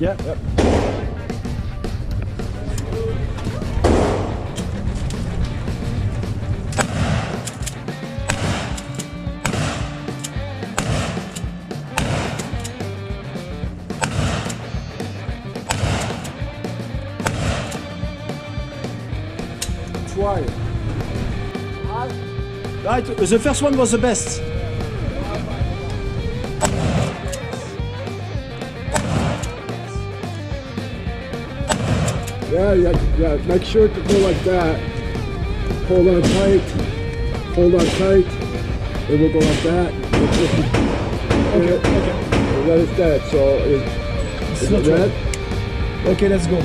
Yeah. Yep. Try. Right, the first one was the best. Yeah, make sure to go like that. Hold on tight. Hold on tight. It will go like that. Okay. That is dead, so It's is not it red? right. Okay, let's go.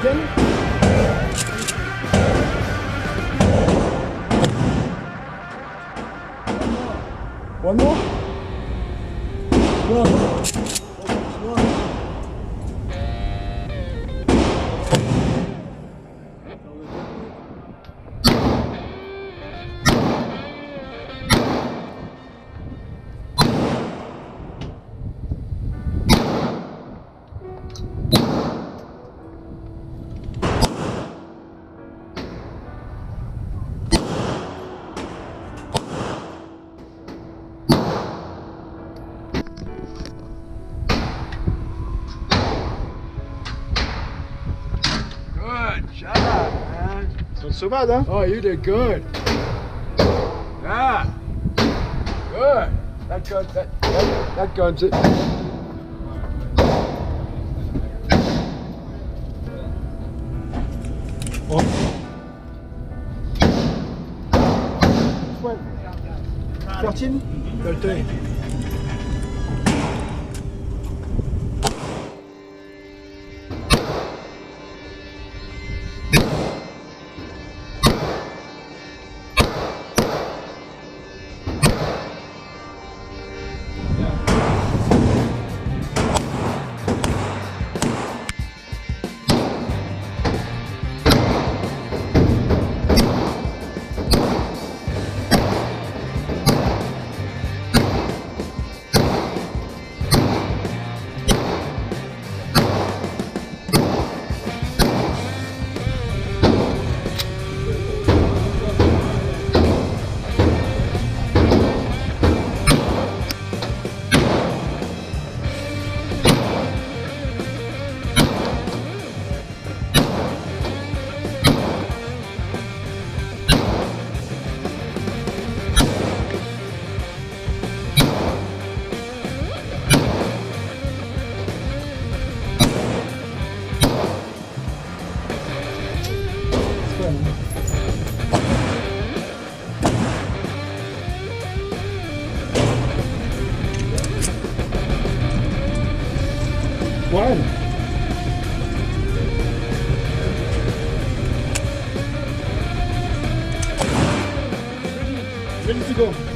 Again? One more? One. Good job, man. Not so bad, huh? Oh, you did good. Yeah. Good. That guns it. Oh. 13? 13. One. Ready to go.